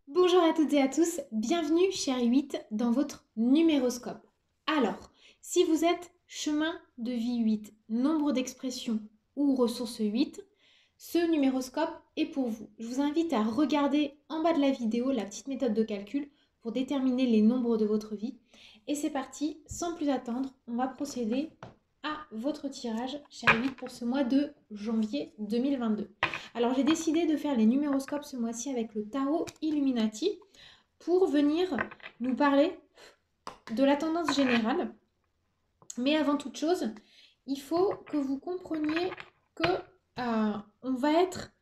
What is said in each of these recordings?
Bonjour à toutes et à tous, bienvenue chez 8 dans votre numéroscope. Alors, si vous êtes chemin de vie 8, nombre d'expressions ou ressources 8, ce numéroscope est pour vous. Je vous invite à regarder en bas de la vidéo la petite méthode de calcul pour déterminer les nombres de votre vie. Et c'est parti, sans plus attendre, on va procéder à votre tirage chez 8 pour ce mois de janvier 2022. Alors j'ai décidé de faire les numéroscopes ce mois-ci avec le tarot Illuminati pour venir nous parler de la tendance générale. Mais avant toute chose, il faut que vous compreniez que on va être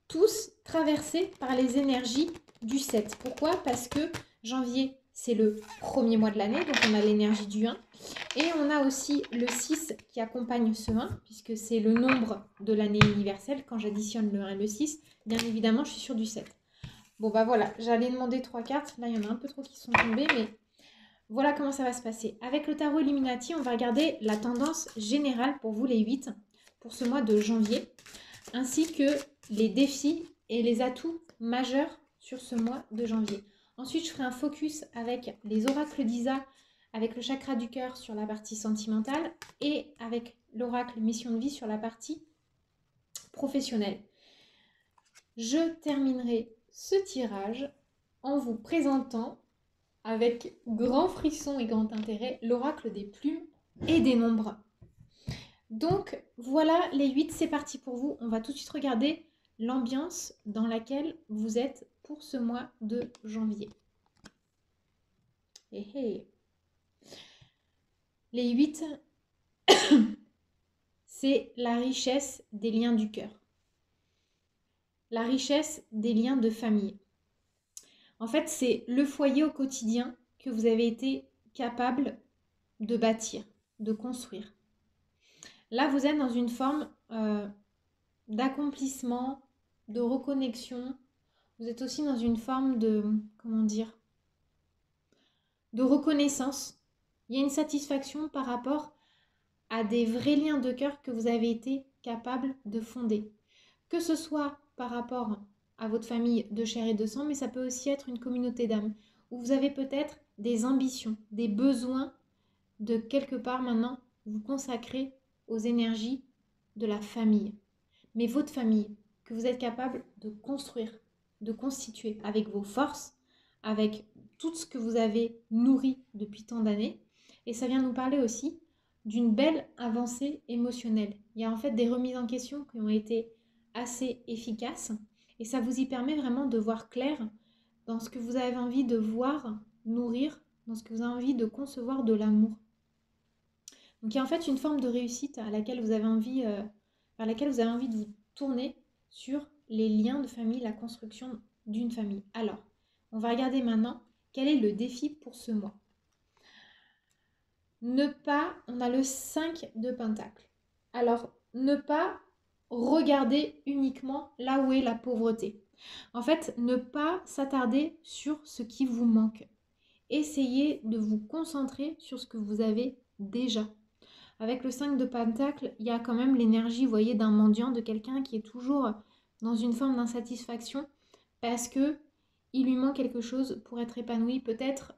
tous traversés par les énergies du 7. Pourquoi? Parce que janvier, c'est le premier mois de l'année, donc on a l'énergie du 1. Et on a aussi le 6 qui accompagne ce 1, puisque c'est le nombre de l'année universelle. Quand j'additionne le 1 et le 6, bien évidemment, je suis sur du 7. Bon, bah voilà, j'allais demander 3 cartes. Là, il y en a un peu trop qui sont tombées, mais voilà comment ça va se passer. Avec le tarot Illuminati, on va regarder la tendance générale pour vous les 8 pour ce mois de janvier, ainsi que les défis et les atouts majeurs sur ce mois de janvier. Ensuite, je ferai un focus avec les oracles d'Isa, avec le chakra du cœur sur la partie sentimentale et avec l'oracle mission de vie sur la partie professionnelle. Je terminerai ce tirage en vous présentant avec grand frisson et grand intérêt l'oracle des plumes et des nombres. Donc voilà les 8, c'est parti pour vous. On va tout de suite regarder l'ambiance dans laquelle vous êtes pour ce mois de janvier. Les 8, c'est la richesse des liens du cœur. La richesse des liens de famille. En fait, c'est le foyer au quotidien que vous avez été capable de bâtir, de construire. Là, vous êtes dans une forme d'accomplissement, de reconnexion. Vous êtes aussi dans une forme de, comment dire, de reconnaissance. Il y a une satisfaction par rapport à des vrais liens de cœur que vous avez été capable de fonder. Que ce soit par rapport à votre famille de chair et de sang, mais ça peut aussi être une communauté d'âme, où vous avez peut-être des ambitions, des besoins de quelque part maintenant vous consacrer aux énergies de la famille. Mais votre famille, que vous êtes capable de construire, de constituer avec vos forces, avec tout ce que vous avez nourri depuis tant d'années. Et ça vient nous parler aussi d'une belle avancée émotionnelle. Il y a en fait des remises en question qui ont été assez efficaces et ça vous y permet vraiment de voir clair dans ce que vous avez envie de voir, nourrir, dans ce que vous avez envie de concevoir de l'amour. Donc il y a en fait une forme de réussite à laquelle vous avez envie, vers laquelle vous avez envie de vous tourner sur les liens de famille, la construction d'une famille. Alors, on va regarder maintenant quel est le défi pour ce mois. Ne pas, on a le 5 de Pentacle. Alors, ne pas regarder uniquement là où est la pauvreté. En fait, ne pas s'attarder sur ce qui vous manque. Essayez de vous concentrer sur ce que vous avez déjà. Avec le 5 de Pentacle, il y a quand même l'énergie, vous voyez, d'un mendiant, de quelqu'un qui est toujours dans une forme d'insatisfaction parce que il lui manque quelque chose pour être épanoui. Peut-être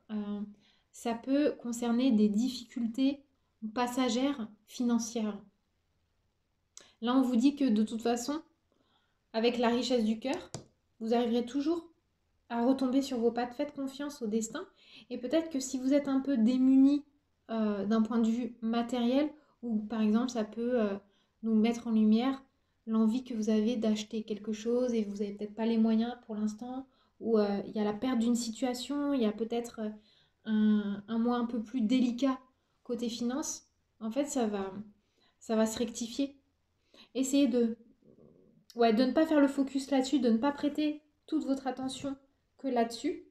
ça peut concerner des difficultés passagères financières. Là, on vous dit que de toute façon, avec la richesse du cœur, vous arriverez toujours à retomber sur vos pattes. Faites confiance au destin. Et peut-être que si vous êtes un peu démuni d'un point de vue matériel, ou par exemple ça peut nous mettre en lumière l'envie que vous avez d'acheter quelque chose et vous n'avez peut-être pas les moyens pour l'instant, ou il y a la perte d'une situation, il y a peut-être un mois un peu plus délicat côté finance. En fait, ça va se rectifier. Essayez de ne pas faire le focus là-dessus, de ne pas prêter toute votre attention que là-dessus.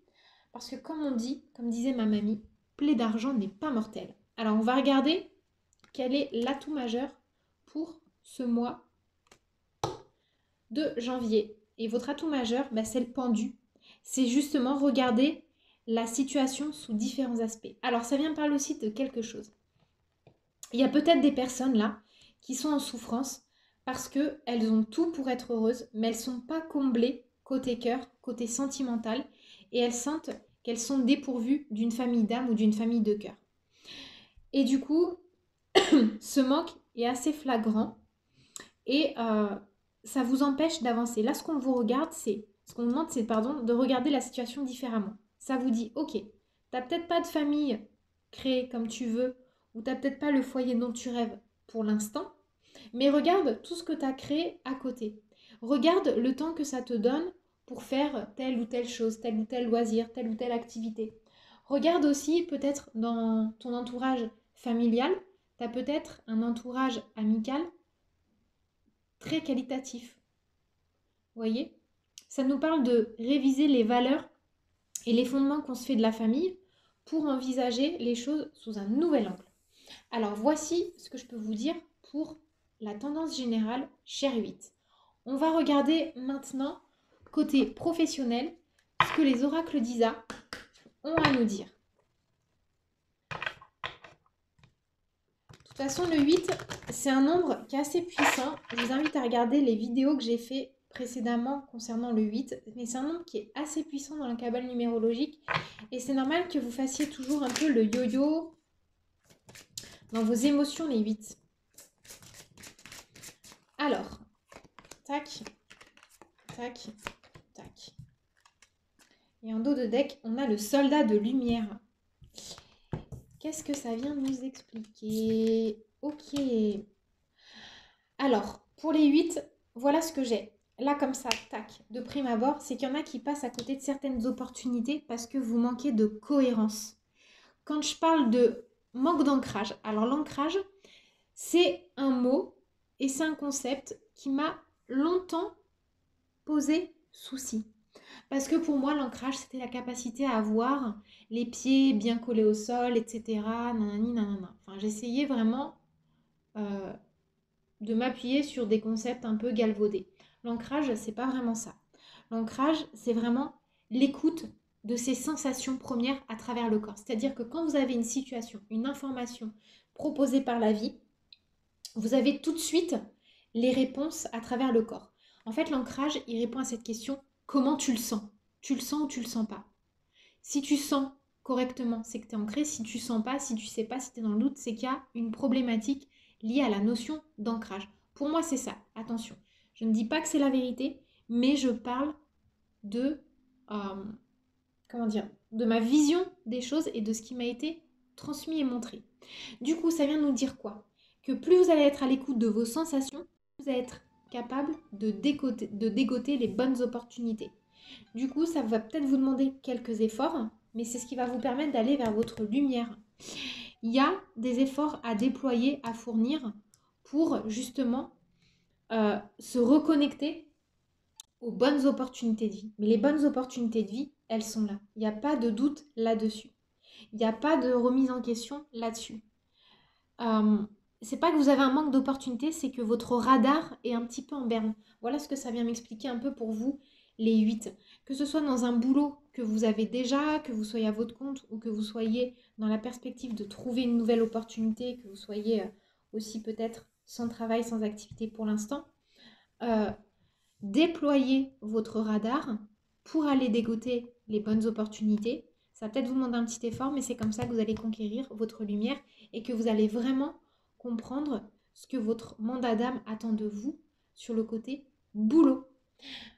Parce que comme on dit, comme disait ma mamie, plaie d'argent n'est pas mortel. Alors on va regarder quel est l'atout majeur pour ce mois de janvier. Et votre atout majeur, c'est le pendu. C'est justement regarder la situation sous différents aspects. Alors ça vient me parler aussi de quelque chose. Il y a peut-être des personnes là qui sont en souffrance parce qu'elles ont tout pour être heureuses, mais elles ne sont pas comblées côté cœur, côté sentimental. et elles sentent qu'elles sont dépourvues d'une famille d'âme ou d'une famille de cœur. Et du coup, ce manque est assez flagrant et ça vous empêche d'avancer. Là, ce qu'on vous demande, c'est de regarder la situation différemment. Ça vous dit, ok, t'as peut-être pas de famille créée comme tu veux, ou t'as peut-être pas le foyer dont tu rêves pour l'instant, mais regarde tout ce que tu as créé à côté. Regarde le temps que ça te donne pour faire telle ou telle chose, tel ou tel loisir, telle ou telle activité. Regarde aussi peut-être dans ton entourage familial, tu as peut-être un entourage amical très qualitatif. Vous voyez? Ça nous parle de réviser les valeurs et les fondements qu'on se fait de la famille pour envisager les choses sous un nouvel angle. Alors voici ce que je peux vous dire pour la tendance générale chair 8. On va regarder maintenant côté professionnel ce que les oracles d'Isa ont à nous dire. De toute façon, le 8, c'est un nombre qui est assez puissant. Je vous invite à regarder les vidéos que j'ai fait précédemment concernant le 8. Mais c'est un nombre qui est assez puissant dans la cabale numérologique. Et c'est normal que vous fassiez toujours un peu le yo-yo dans vos émotions, les 8. Alors, tac, tac, tac. Et en dos de deck, on a le soldat de lumière. Qu'est-ce que ça vient nous expliquer? Ok. Alors, pour les 8, voilà ce que j'ai. Là, comme ça, tac, de prime abord, c'est qu'il y en a qui passent à côté de certaines opportunités parce que vous manquez de cohérence. Quand je parle de manque d'ancrage, alors l'ancrage, c'est un mot et c'est un concept qui m'a longtemps posé souci. Parce que pour moi, l'ancrage, c'était la capacité à avoir les pieds bien collés au sol, etc. Nanani, nanana. Enfin, j'essayais vraiment de m'appuyer sur des concepts un peu galvaudés. L'ancrage, c'est pas vraiment ça. L'ancrage, c'est vraiment l'écoute de ces sensations premières à travers le corps. C'est-à-dire que quand vous avez une situation, une information proposée par la vie, vous avez tout de suite les réponses à travers le corps. En fait, l'ancrage, il répond à cette question, comment tu le sens? Tu le sens ou tu le sens pas? Si tu sens correctement, c'est que tu es ancré. Si tu sens pas, si tu sais pas, si tu es dans le doute, c'est qu'il y a une problématique liée à la notion d'ancrage. Pour moi, c'est ça. Attention, je ne dis pas que c'est la vérité, mais je parle de, comment dire, de ma vision des choses et de ce qui m'a été transmis et montré. Du coup, ça vient nous dire quoi? Que plus vous allez être à l'écoute de vos sensations, plus vous allez être capable de dégoter les bonnes opportunités. Du coup, ça va peut-être vous demander quelques efforts, mais c'est ce qui va vous permettre d'aller vers votre lumière. Il y a des efforts à déployer, à fournir pour justement se reconnecter aux bonnes opportunités de vie. Mais les bonnes opportunités de vie, elles sont là. Il n'y a pas de doute là-dessus. Il n'y a pas de remise en question là-dessus. C'est pas que vous avez un manque d'opportunités, c'est que votre radar est un petit peu en berne. Voilà ce que ça vient m'expliquer un peu pour vous, les 8. Que ce soit dans un boulot que vous avez déjà, que vous soyez à votre compte ou que vous soyez dans la perspective de trouver une nouvelle opportunité, que vous soyez aussi peut-être sans travail, sans activité pour l'instant, déployez votre radar pour aller dégoter les bonnes opportunités. Ça va peut-être vous demander un petit effort, mais c'est comme ça que vous allez conquérir votre lumière et que vous allez vraiment comprendre ce que votre mandat d'âme attend de vous sur le côté boulot.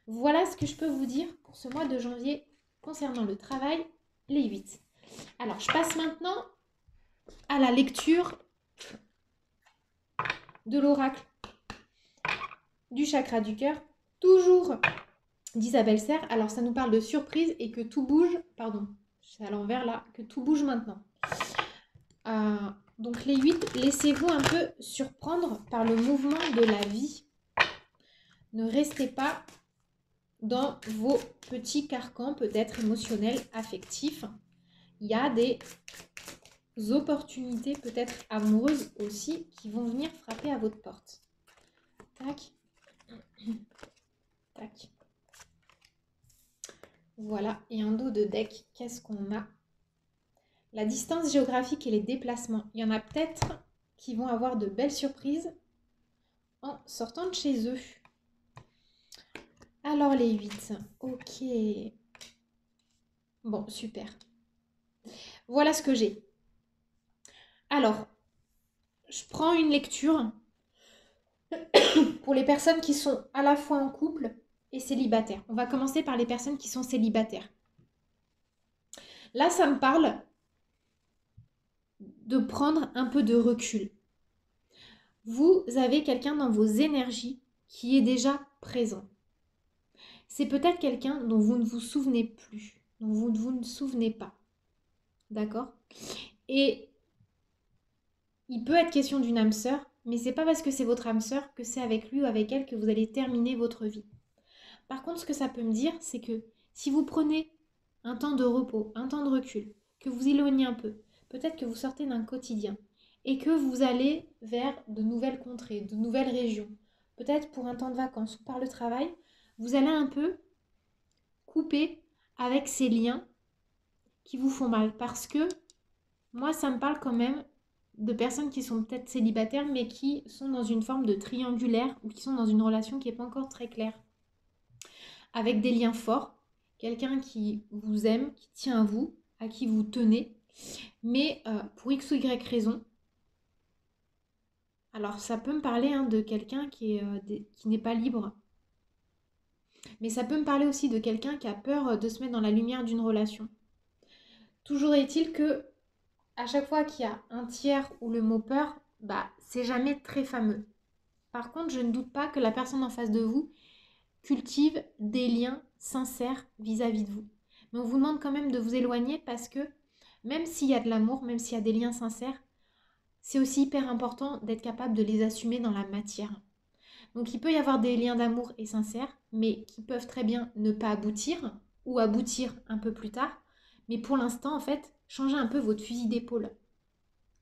Voilà ce que je peux vous dire pour ce mois de janvier concernant le travail, les 8. Alors, je passe maintenant à la lecture de l'oracle du chakra du cœur, toujours d'Isabelle Serre. Alors, ça nous parle de surprise et que tout bouge, pardon, c'est à l'envers là, que tout bouge maintenant. Donc les 8, laissez-vous un peu surprendre par le mouvement de la vie. Ne restez pas dans vos petits carcans, peut-être émotionnels, affectifs. Il y a des opportunités, peut-être amoureuses aussi, qui vont venir frapper à votre porte. Tac. Tac. Voilà. Et en dos de deck, qu'est-ce qu'on a? La distance géographique et les déplacements. Il y en a peut-être qui vont avoir de belles surprises en sortant de chez eux. Alors les 8, ok. Bon, super. Voilà ce que j'ai. Alors, je prends une lecture pour les personnes qui sont à la fois en couple et célibataires. On va commencer par les personnes qui sont célibataires. Là, ça me parle de prendre un peu de recul. Vous avez quelqu'un dans vos énergies qui est déjà présent. C'est peut-être quelqu'un dont vous ne vous souvenez plus, dont vous ne souvenez pas. D'accord? Et il peut être question d'une âme sœur, mais c'est pas parce que c'est votre âme sœur que c'est avec lui ou avec elle que vous allez terminer votre vie. Par contre, ce que ça peut me dire, c'est que si vous prenez un temps de repos, un temps de recul, que vous éloignez un peu, peut-être que vous sortez d'un quotidien et que vous allez vers de nouvelles contrées, de nouvelles régions, peut-être pour un temps de vacances ou par le travail, vous allez un peu couper avec ces liens qui vous font mal. Parce que moi, ça me parle quand même de personnes qui sont peut-être célibataires, mais qui sont dans une forme de triangulaire ou qui sont dans une relation qui n'est pas encore très claire. Avec des liens forts, quelqu'un qui vous aime, qui tient à vous, à qui vous tenez, mais pour X ou Y raison. Alors ça peut me parler de quelqu'un qui n'est pas libre, mais ça peut me parler aussi de quelqu'un qui a peur de se mettre dans la lumière d'une relation. Toujours est-il que à chaque fois qu'il y a un tiers ou le mot peur, c'est jamais très fameux. Par contre, je ne doute pas que la personne en face de vous cultive des liens sincères vis-à-vis de vous. Mais on vous demande quand même de vous éloigner parce que même s'il y a de l'amour, même s'il y a des liens sincères, c'est aussi hyper important d'être capable de les assumer dans la matière. Donc il peut y avoir des liens d'amour et sincères, mais qui peuvent très bien ne pas aboutir ou aboutir un peu plus tard. Mais pour l'instant, en fait, changez un peu votre fusil d'épaule.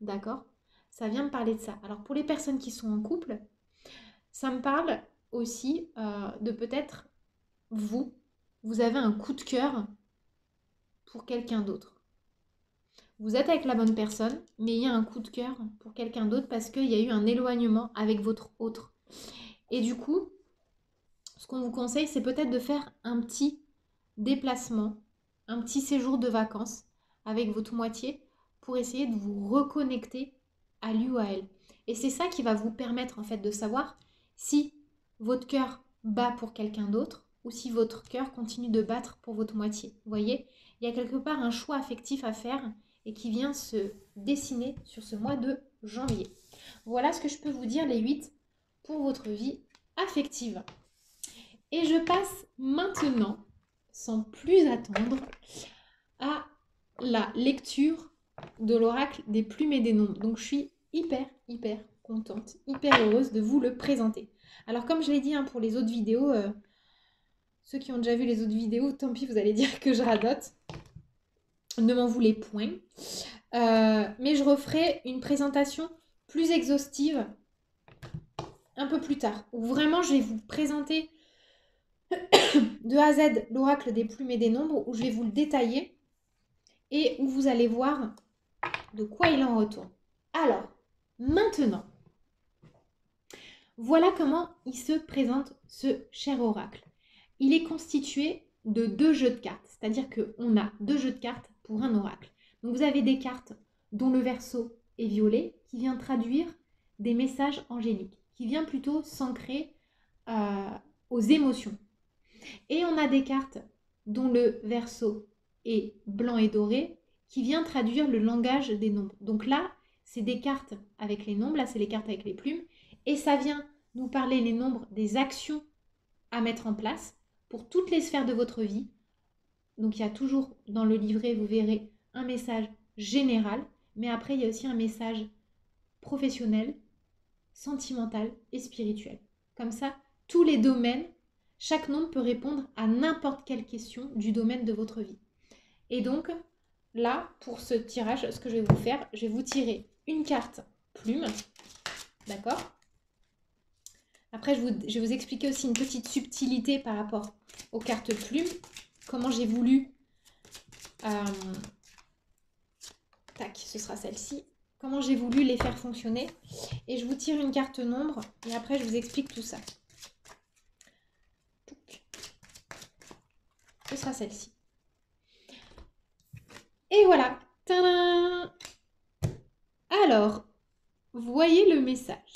D'accord? Ça vient me parler de ça. Alors pour les personnes qui sont en couple, ça me parle aussi de peut-être vous avez un coup de cœur pour quelqu'un d'autre. Vous êtes avec la bonne personne, mais il y a un coup de cœur pour quelqu'un d'autre parce qu'il y a eu un éloignement avec votre autre. Et du coup, ce qu'on vous conseille, c'est peut-être de faire un petit déplacement, un petit séjour de vacances avec votre moitié pour essayer de vous reconnecter à lui ou à elle. Et c'est ça qui va vous permettre en fait de savoir si votre cœur bat pour quelqu'un d'autre ou si votre cœur continue de battre pour votre moitié. Vous voyez, il y a quelque part un choix affectif à faire et qui vient se dessiner sur ce mois de janvier. Voilà ce que je peux vous dire les 8 pour votre vie affective. Et je passe maintenant, sans plus attendre, à la lecture de l'oracle des plumes et des nombres. Donc je suis hyper contente, hyper heureuse de vous le présenter. Alors comme je l'ai dit pour les autres vidéos, ceux qui ont déjà vu les autres vidéos, tant pis, vous allez dire que je radote. Ne m'en voulez point. Mais je referai une présentation plus exhaustive un peu plus tard. Où vraiment je vais vous présenter de A à Z l'oracle des plumes et des nombres, où je vais vous le détailler et où vous allez voir de quoi il en retourne. Alors, maintenant, voilà comment il se présente ce cher oracle. Il est constitué de 2 jeux de cartes, c'est-à-dire qu'on a 2 jeux de cartes pour un oracle. Donc vous avez des cartes dont le verso est violet, qui vient traduire des messages angéliques, qui vient plutôt s'ancrer aux émotions. Et on a des cartes dont le verso est blanc et doré, qui vient traduire le langage des nombres. Donc là, c'est des cartes avec les nombres, là c'est les cartes avec les plumes, et ça vient nous parler les nombres des actions à mettre en place pour toutes les sphères de votre vie. Donc il y a toujours dans le livret, vous verrez, un message général, mais après il y a aussi un message professionnel, sentimental et spirituel. Comme ça, tous les domaines, chaque nombre peut répondre à n'importe quelle question du domaine de votre vie. Et donc, là, pour ce tirage, ce que je vais vous faire, je vais vous tirer une carte plume, d'accord? Après, je vais vous expliquer aussi une petite subtilité par rapport aux cartes plumes, comment j'ai voulu... tac, ce sera celle-ci. Comment j'ai voulu les faire fonctionner. Et je vous tire une carte nombre et après, je vous explique tout ça. Ce sera celle-ci. Tadam! Alors, voyez le message.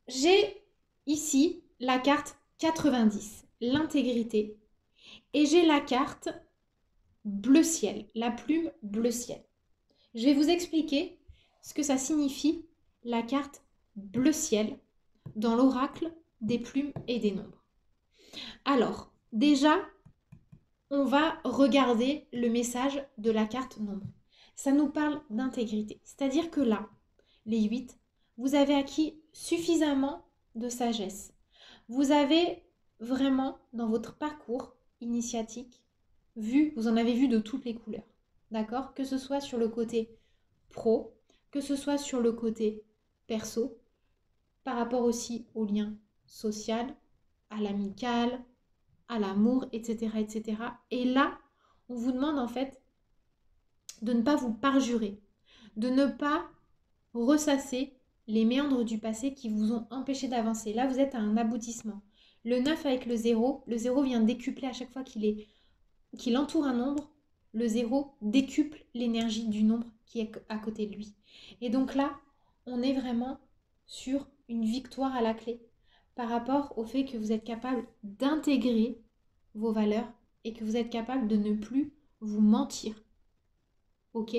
J'ai ici la carte 90, l'intégrité, et j'ai la carte bleu ciel, la plume bleu ciel. Je vais vous expliquer ce que ça signifie la carte bleu ciel dans l'oracle des plumes et des nombres. Alors, déjà, on va regarder le message de la carte nombre. Ça nous parle d'intégrité. C'est-à-dire que là, les 8, vous avez acquis suffisamment de sagesse. Vous avez vraiment, dans votre parcours initiatique, vous en avez vu de toutes les couleurs. D'accord? Que ce soit sur le côté pro, que ce soit sur le côté perso, par rapport aussi au lien social, à l'amical, à l'amour, etc., etc. Et là, on vous demande en fait de ne pas vous parjurer, de ne pas ressasser les méandres du passé qui vous ont empêché d'avancer. Là, vous êtes à un aboutissement. Le 9 avec le 0 vient décupler à chaque fois qu'il entoure un nombre, le 0 décuple l'énergie du nombre qui est à côté de lui. Et donc là, on est vraiment sur une victoire à la clé par rapport au fait que vous êtes capable d'intégrer vos valeurs et que vous êtes capable de ne plus vous mentir. Ok?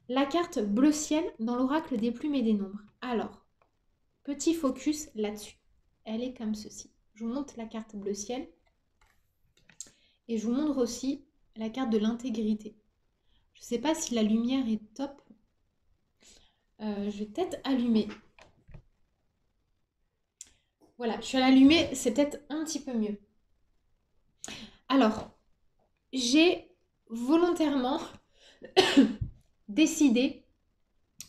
La carte bleu ciel dans l'oracle des plumes et des nombres. Alors, petit focus là-dessus. Elle est comme ceci. Je vous montre la carte bleu ciel et je vous montre aussi la carte de l'intégrité. Je ne sais pas si la lumière est top. Je vais peut-être allumer. Voilà, je suis à l'allumer, c'est peut-être un petit peu mieux. Alors, j'ai volontairement décidé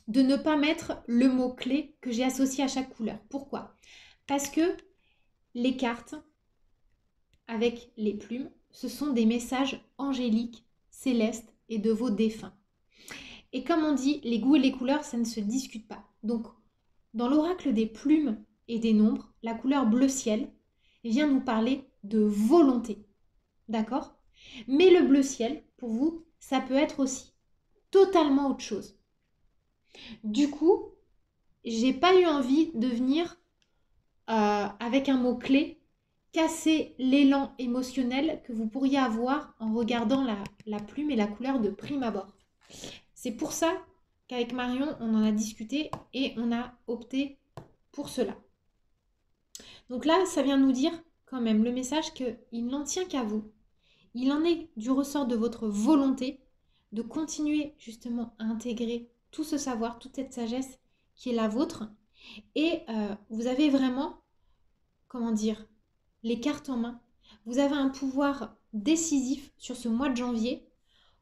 de ne pas mettre le mot-clé que j'ai associé à chaque couleur. Pourquoi? Parce que les cartes avec les plumes, ce sont des messages angéliques, célestes et de vos défunts. Et comme on dit, les goûts et les couleurs, ça ne se discute pas. Donc, dans l'oracle des plumes et des nombres, la couleur bleu ciel vient nous parler de volonté. D'accord? Mais le bleu ciel, pour vous, ça peut être aussi totalement autre chose. Du coup, j'ai pas eu envie de venir avec un mot-clé casser l'élan émotionnel que vous pourriez avoir en regardant la plume et la couleur de prime abord. C'est pour ça qu'avec Marion, on en a discuté et on a opté pour cela. Donc là, ça vient nous dire quand même le message qu'il n'en tient qu'à vous. Il en est du ressort de votre volonté de continuer justement à intégrer tout ce savoir, toute cette sagesse qui est la vôtre. Et vous avez vraiment, comment dire, les cartes en main. Vous avez un pouvoir décisif sur ce mois de janvier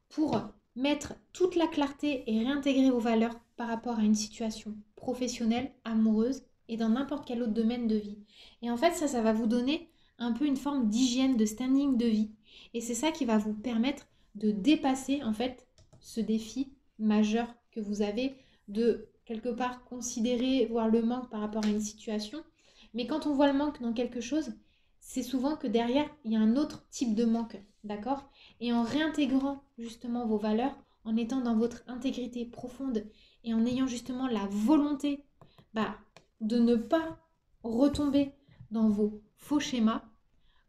pour mettre toute la clarté et réintégrer vos valeurs par rapport à une situation professionnelle, amoureuse et dans n'importe quel autre domaine de vie. Et en fait, ça va vous donner un peu une forme d'hygiène, de standing de vie. Et c'est ça qui va vous permettre de dépasser en fait ce défi majeur que vous avez de quelque part considérer, voir le manque par rapport à une situation. Mais quand on voit le manque dans quelque chose, c'est souvent que derrière, il y a un autre type de manque, d'accord? Et en réintégrant justement vos valeurs, en étant dans votre intégrité profonde et en ayant justement la volonté de ne pas retomber dans vos faux schémas,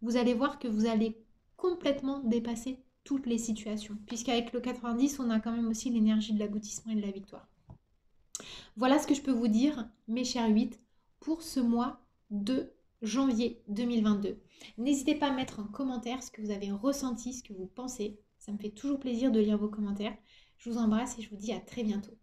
vous allez voir que vous allez complètement dépasser toutes les situations. Puisqu'avec le 90, on a quand même aussi l'énergie de l'aboutissement et de la victoire. Voilà ce que je peux vous dire, mes chers 8, pour ce mois de janvier 2022. N'hésitez pas à mettre en commentaire ce que vous avez ressenti, ce que vous pensez. Ça me fait toujours plaisir de lire vos commentaires. Je vous embrasse et je vous dis à très bientôt.